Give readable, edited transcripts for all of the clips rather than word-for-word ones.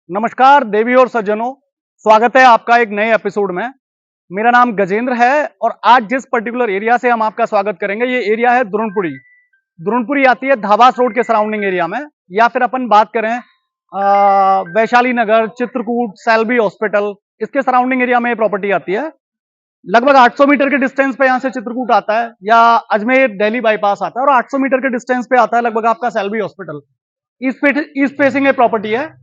नमस्कार देवी और सज्जनों, स्वागत है आपका एक नए एपिसोड में। मेरा नाम गजेंद्र है और आज जिस पर्टिकुलर एरिया से हम आपका स्वागत करेंगे ये एरिया है द्रोणपुरी। द्रोणपुरी आती है धाबास रोड के सराउंडिंग एरिया में, या फिर अपन बात करें वैशाली नगर, चित्रकूट, सैलवी हॉस्पिटल, इसके सराउंडिंग एरिया में ये प्रॉपर्टी आती है। लगभग 800 मीटर के डिस्टेंस पे यहाँ से चित्रकूट आता है या अजमेर दिल्ली बाईपास आता है, और 800 मीटर के डिस्टेंस पे आता है लगभग आपका सैलवी हॉस्पिटल। ईस्ट फेसिंग ये प्रॉपर्टी है।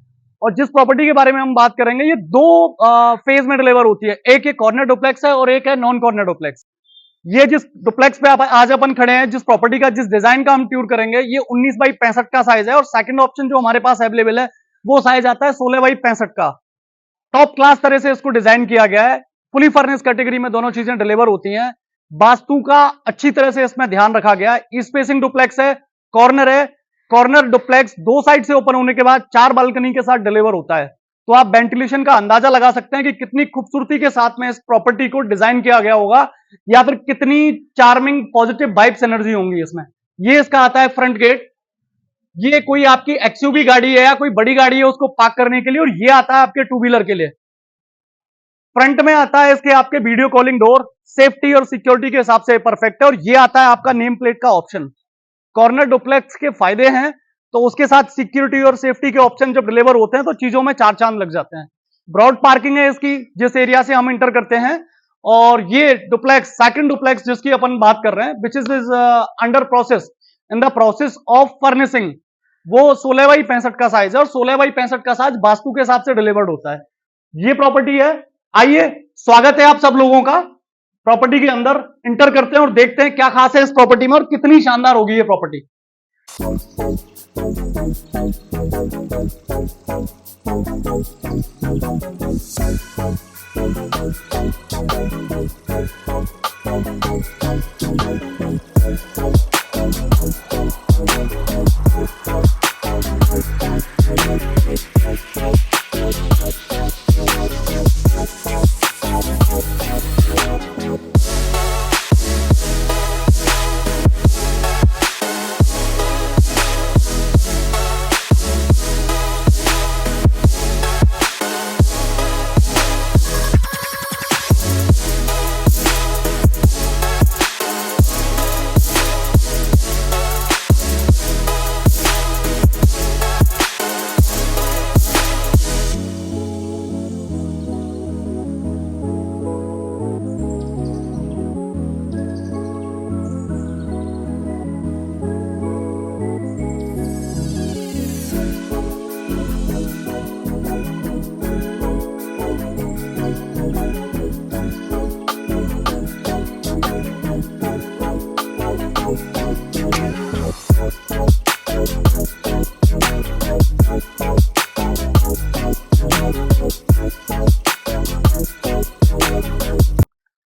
और जिस प्रॉपर्टी के बारे में हम बात करेंगे ये दो फेज में डिलीवर होती है। एक ये कॉर्नर डुप्लेक्स है और एक है नॉन कॉर्नर डुप्लेक्स। ये जिस डुप्लेक्स पे आज अपन खड़े हैं, जिस प्रॉपर्टी का जिस डिजाइन का हम टूर करेंगे, ये 19x65 का साइज है। और सेकंड ऑप्शन जो हमारे पास अवेलेबल है वो साइज आता है 16x65 का। टॉप क्लास तरह से इसको डिजाइन किया गया है। फुली फर्निश कैटेगरी में दोनों चीजें डिलीवर होती हैं। वास्तु का अच्छी तरह से इसमें ध्यान रखा गया है। ईस्ट फेसिंग डुप्लेक्स है, कॉर्नर है। कॉर्नर डुप्लेक्स दो साइड से ओपन होने के बाद 4 बालकनी के साथ डिलीवर होता है। तो आप वेंटिलेशन का अंदाजा लगा सकते हैं कि कितनी खूबसूरती के साथ में इस प्रॉपर्टी को डिजाइन किया गया होगा, या फिर कितनी चार्मिंग पॉजिटिव वाइब्स एनर्जी होंगी इसमें। ये इसका आता है फ्रंट गेट। ये कोई आपकी एक्सयूवी गाड़ी है या कोई बड़ी गाड़ी है उसको पार्क करने के लिए, और ये आता है आपके टू व्हीलर के लिए। फ्रंट में आता है इसके आपके वीडियो कॉलिंग डोर, सेफ्टी और सिक्योरिटी के हिसाब से परफेक्ट है। और ये आता है आपका नेम प्लेट का ऑप्शन। कॉर्नर डुप्लेक्स के फायदे हैं तो उसके साथ सिक्योरिटी और सेफ्टी के ऑप्शन जब डिलीवर होते हैं तो चीजों में चार चांद लग जाते हैं। ब्रॉड पार्किंग है इसकी जिस एरिया से हम इंटर करते हैं। और ये डुप्लेक्स, सेकंड डुप्लेक्स जिसकी अपन बात कर रहे हैं, which is under process, in the process of furnishing, वो 16x65 का साइज है। और 16x65 का साइज वास्तु के हिसाब से डिलीवर्ड होता है। ये प्रॉपर्टी है। आइए, स्वागत है आप सब लोगों का। प्रॉपर्टी के अंदर इंटर करते हैं और देखते हैं क्या खास है इस प्रॉपर्टी में और कितनी शानदार होगी ये प्रॉपर्टी।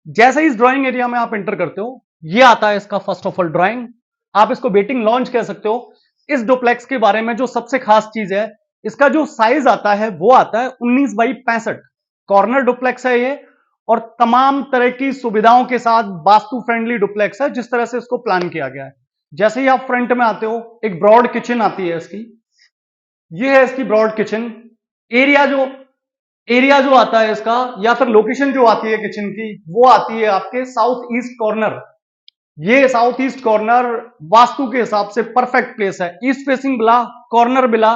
जैसे ही इस ड्राइंग एरिया में आप एंटर करते हो, ये आता है इसका फर्स्ट ऑफ ऑल ड्राइंग। आप इसको वेटिंग लॉन्च कह सकते हो। इस डुप्लेक्स के बारे में जो सबसे खास चीज है, इसका जो साइज आता है वो आता है 19x65। कॉर्नर डुप्लेक्स है ये, और तमाम तरह की सुविधाओं के साथ वास्तु फ्रेंडली डुप्लेक्स है जिस तरह से इसको प्लान किया गया है। जैसे ही आप फ्रंट में आते हो, एक ब्रॉड किचन आती है इसकी। ये है इसकी ब्रॉड किचन। एरिया जो आता है इसका, या फिर लोकेशन जो आती है किचन की, वो आती है आपके साउथ ईस्ट कॉर्नर। ये साउथ ईस्ट कॉर्नर वास्तु के हिसाब से परफेक्ट प्लेस है। ईस्ट फेसिंग बिला, कॉर्नर बिला।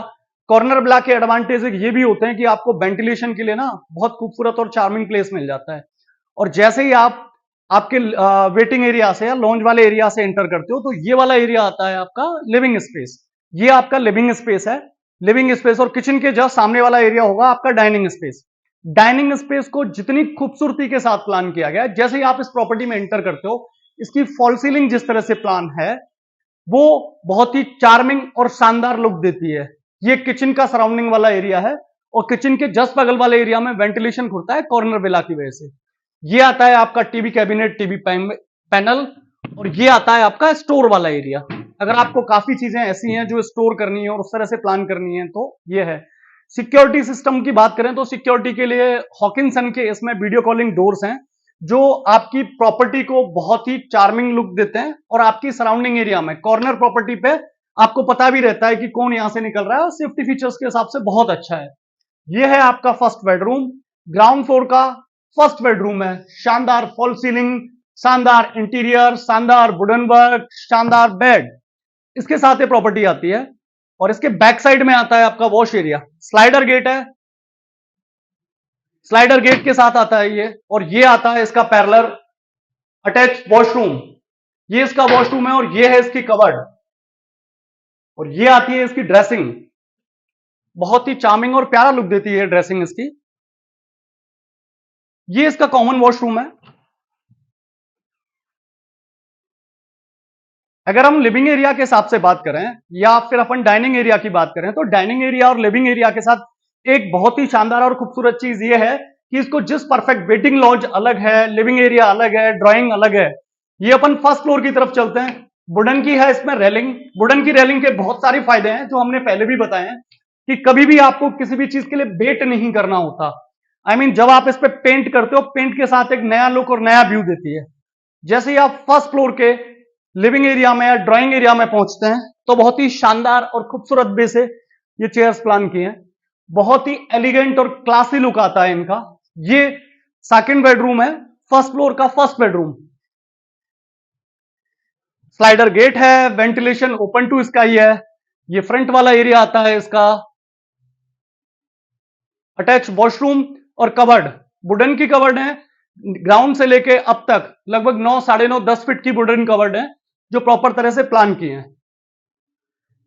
कॉर्नर बिला के एडवांटेज ये भी होते हैं कि आपको वेंटिलेशन के लिए ना बहुत खूबसूरत और चार्मिंग प्लेस मिल जाता है। और जैसे ही आप आपके वेटिंग एरिया से या लॉन्ज वाले एरिया से एंटर करते हो, तो ये वाला एरिया आता है आपका लिविंग स्पेस। ये आपका लिविंग स्पेस है। लिविंग स्पेस और किचन के जस्ट सामने वाला एरिया होगा आपका डाइनिंग स्पेस। डाइनिंग स्पेस को जितनी खूबसूरती के साथ प्लान किया गया है, जैसे ही आप इस प्रॉपर्टी में एंटर करते हो, इसकी फॉल सीलिंग जिस तरह से प्लान है वो बहुत ही चार्मिंग और शानदार लुक देती है। ये किचन का सराउंडिंग वाला एरिया है, और किचन के जस्ट बगल वाले एरिया में वेंटिलेशन खुलता है कॉर्नर विला की वजह से। ये आता है आपका टीवी कैबिनेट, टीवी पैनल, और ये आता है आपका स्टोर वाला एरिया। अगर आपको काफी चीजें ऐसी हैं जो स्टोर करनी है और उस तरह से प्लान करनी है तो ये है। सिक्योरिटी सिस्टम की बात करें तो सिक्योरिटी के लिए हॉकिंसन के इसमें वीडियो कॉलिंग डोर्स हैं जो आपकी प्रॉपर्टी को बहुत ही चार्मिंग लुक देते हैं। और आपकी सराउंडिंग एरिया में कॉर्नर प्रॉपर्टी पे आपको पता भी रहता है कि कौन यहां से निकल रहा है, और सेफ्टी फीचर्स के हिसाब से बहुत अच्छा है। ये है आपका फर्स्ट बेडरूम, ग्राउंड फ्लोर का फर्स्ट बेडरूम है। शानदार फॉल सीलिंग, शानदार इंटीरियर, शानदार वुडन वर्क, शानदार बेड, इसके साथ ये प्रॉपर्टी आती है। और इसके बैक साइड में आता है आपका वॉश एरिया, स्लाइडर गेट है, स्लाइडर गेट के साथ आता है ये। और ये आता है इसका पैरेलल अटैच वॉशरूम, ये इसका वॉशरूम है और ये है इसकी कवर्ड। और ये आती है इसकी ड्रेसिंग, बहुत ही चार्मिंग और प्यारा लुक देती है ड्रेसिंग इसकी। ये इसका कॉमन वॉशरूम है। अगर हम लिविंग एरिया के हिसाब से बात करें या फिर अपन डाइनिंग एरिया की बात करें, तो डाइनिंग एरिया और लिविंग एरिया के साथ एक बहुत ही शानदार और खूबसूरत चीज ये है कि इसको जिस परफेक्ट वेटिंग लॉन्ज अलग है, लिविंग एरिया अलग है, ड्राइंग अलग है। ये अपन फर्स्ट फ्लोर की तरफ चलते हैं। वुडन की है इसमें रेलिंग। वुडन की रेलिंग के बहुत सारे फायदे हैं जो हमने पहले भी बताए हैं कि कभी भी आपको किसी भी चीज के लिए वेट नहीं करना होता। जब आप इस पे पेंट करते हो, पेंट के साथ एक नया लुक और नया व्यू देती है। जैसे ही आप फर्स्ट फ्लोर के लिविंग एरिया में या ड्राइंग एरिया में पहुंचते हैं तो बहुत ही शानदार और खूबसूरत वे से ये चेयर्स प्लान किए हैं। बहुत ही एलिगेंट और क्लासी लुक आता है इनका। ये सेकंड बेडरूम है, फर्स्ट फ्लोर का फर्स्ट बेडरूम। स्लाइडर गेट है, वेंटिलेशन ओपन टू स्काई है। ये फ्रंट वाला एरिया आता है इसका। अटैच वॉशरूम और कवर्ड, वुडन की कवर्ड है। ग्राउंड से लेके अब तक लगभग 9, 9.5, 10 फीट की वुडन कवर्ड है जो प्रॉपर तरह से प्लान किए हैं।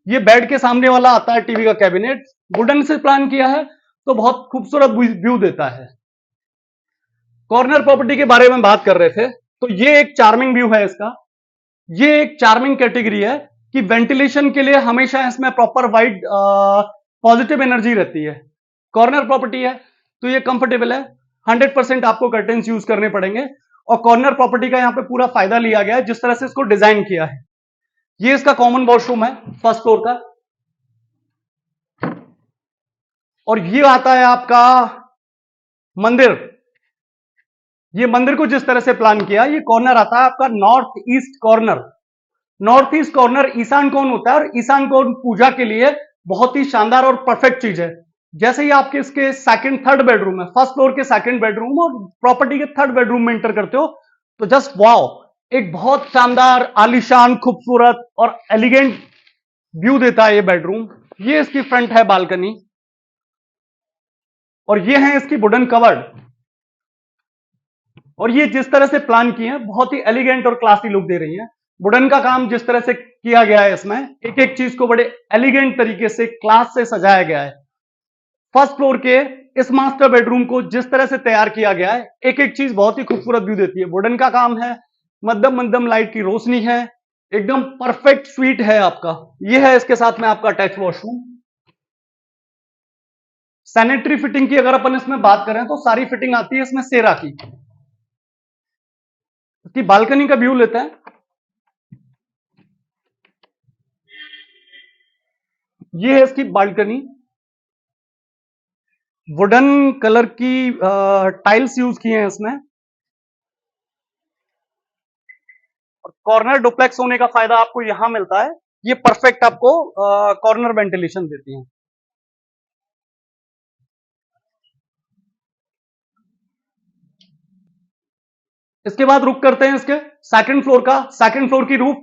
ये बेड के सामने वाला आता है टीवी का कैबिनेट, वुडन से प्लान किया है तो बहुत खूबसूरत व्यू देता है। कॉर्नर प्रॉपर्टी के बारे में बात कर रहे थे तो ये एक चार्मिंग व्यू है इसका। ये एक चार्मिंग कैटेगरी है कि वेंटिलेशन के लिए हमेशा इसमें प्रॉपर वाइड पॉजिटिव एनर्जी रहती है। कॉर्नर प्रॉपर्टी है तो ये कंफर्टेबल है। 100% आपको कर्टेन्स यूज करने पड़ेंगे। और कॉर्नर प्रॉपर्टी का यहां पे पूरा फायदा लिया गया है जिस तरह से इसको डिजाइन किया है। ये इसका कॉमन वॉशरूम है फर्स्ट फ्लोर का। और ये आता है आपका मंदिर। ये मंदिर को जिस तरह से प्लान किया, ये कॉर्नर आता है आपका north east corner. North east corner ईशान कोण होता है और ईशान कोण पूजा के लिए बहुत ही शानदार और परफेक्ट चीज है। जैसे ही आपके इसके सेकंड थर्ड बेडरूम है, फर्स्ट फ्लोर के सेकंड बेडरूम और प्रॉपर्टी के थर्ड बेडरूम में एंटर करते हो तो जस्ट वाओ, एक बहुत शानदार, आलीशान, खूबसूरत और एलिगेंट व्यू देता है ये बेडरूम। ये इसकी फ्रंट है बालकनी और ये है इसकी वुडन कवर्ड। और ये जिस तरह से प्लान किए हैं बहुत ही एलिगेंट और क्लासी लुक दे रही है। वुडन का काम जिस तरह से किया गया है, इसमें एक एक चीज को बड़े एलिगेंट तरीके से क्लास से सजाया गया है। फर्स्ट फ्लोर के इस मास्टर बेडरूम को जिस तरह से तैयार किया गया है, एक एक चीज बहुत ही खूबसूरत व्यू देती है। वुडन का काम है, मध्यम मध्यम लाइट की रोशनी है, एकदम परफेक्ट स्वीट है आपका। यह है इसके साथ में आपका अटैच वॉशरूम। सैनिटरी फिटिंग की अगर अपन इसमें बात करें तो सारी फिटिंग आती है इसमें सेरा की। इसकी बालकनी का व्यू लेते हैं। ये है इसकी बालकनी। वुडन कलर की टाइल्स यूज किए हैं इसमें। और कॉर्नर डुप्लेक्स होने का फायदा आपको यहां मिलता है, ये परफेक्ट आपको कॉर्नर वेंटिलेशन देती है। इसके बाद रुक करते हैं इसके सेकंड फ्लोर का। सेकंड फ्लोर की रूफ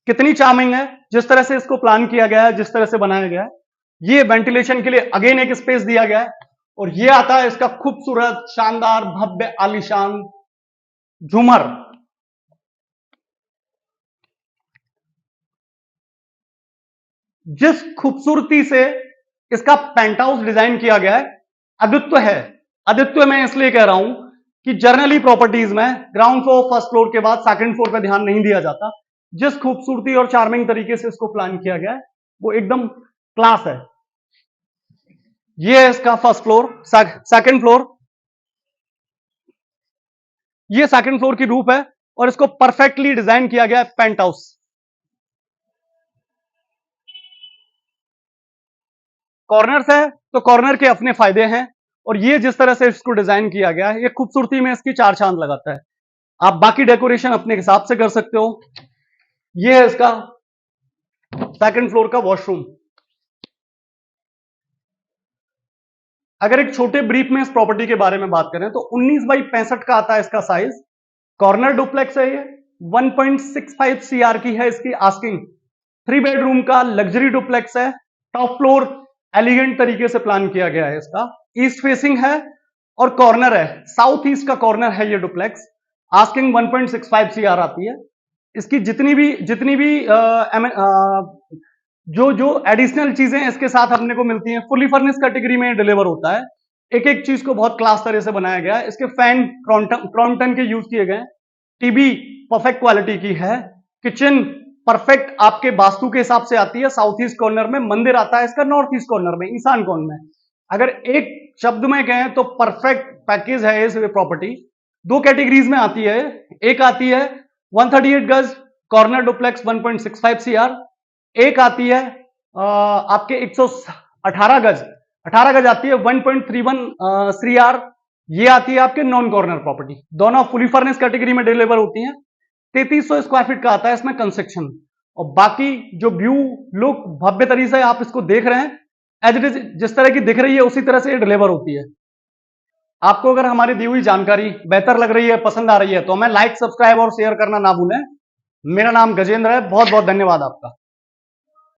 कितनी चार्मिंग है, जिस तरह से इसको प्लान किया गया है, जिस तरह से बनाया गया है। ये वेंटिलेशन के लिए अगेन एक स्पेस दिया गया है। और ये आता है इसका खूबसूरत, शानदार, भव्य, आलीशान झूमर। जिस खूबसूरती से इसका पेंट हाउस डिजाइन किया गया है, अद्वित्य है। अद्वित्य मैं इसलिए कह रहा हूं कि जर्नली प्रॉपर्टीज में ग्राउंड फ्लोर फर्स्ट फ्लोर के बाद सेकंड फ्लोर पे ध्यान नहीं दिया जाता। जिस खूबसूरती और चार्मिंग तरीके से इसको प्लान किया गया है वो एकदम क्लास है। ये है इसका फर्स्ट फ्लोर। सेकंड फ्लोर, ये सेकंड फ्लोर की रूफ है और इसको परफेक्टली डिजाइन किया गया है पेंट हाउस। कॉर्नर है तो कॉर्नर के अपने फायदे हैं। और ये जिस तरह से इसको डिजाइन किया गया है, ये खूबसूरती में इसकी चार चांद लगाता है। आप बाकी डेकोरेशन अपने हिसाब से कर सकते हो। ये है इसका सेकंड फ्लोर का वॉशरूम। अगर एक छोटे ब्रीफ में इस प्रॉपर्टी के बारे में बात करें तो 19x65 का आता है इसका साइज। कॉर्नर डुप्लेक्स है ये, 1.65 सीआर की है इसकी आस्किंग। 3 बेडरूम का लग्जरी डुप्लेक्स है। टॉप फ्लोर एलिगेंट तरीके से प्लान किया गया है इसका। ईस्ट फेसिंग है और कॉर्नर है, साउथ ईस्ट का कॉर्नर है ये डुप्लेक्स। आस्किंग 1.65 सीआर आती है। इसकी जितनी भी जो जो एडिशनल चीजें इसके साथ अपने को मिलती हैं, फुली फर्निश कैटेगरी में डिलीवर होता है। एक एक चीज को बहुत क्लास तरह से बनाया गया है। इसके फैन क्रॉम्पटन के यूज किए गए। टीवी परफेक्ट क्वालिटी की है। किचन परफेक्ट आपके वास्तु के हिसाब से आती है। साउथ ईस्ट कॉर्नर में मंदिर आता है इसका, नॉर्थ ईस्ट कॉर्नर में, ईशान कोण में। अगर एक शब्द में कहें तो परफेक्ट पैकेज है इस प्रॉपर्टी। 2 कैटेगरीज में आती है। एक आती है 138 गज कॉर्नर डुप्लेक्स 1.65 सीआर। एक आती है आपके 118 गज, 18 गज आती है 1.31 सीआर। ये आती है आपके नॉन कॉर्नर प्रॉपर्टी। दोनों फुली फर्निश कैटेगरी में डिलीवर होती हैं। 3300 स्क्वायर फीट का आता है इसमें कंस्ट्रक्शन। और बाकी जो व्यू लुक भव्य तरीके से आप इसको देख रहे हैं, एज इट इज जिस तरह की दिख रही है उसी तरह से ये डिलीवर होती है। आपको अगर हमारी दी हुई जानकारी बेहतर लग रही है, पसंद आ रही है, तो हमें लाइक, सब्सक्राइब और शेयर करना ना भूलें। मेरा नाम गजेंद्र है। बहुत बहुत धन्यवाद आपका।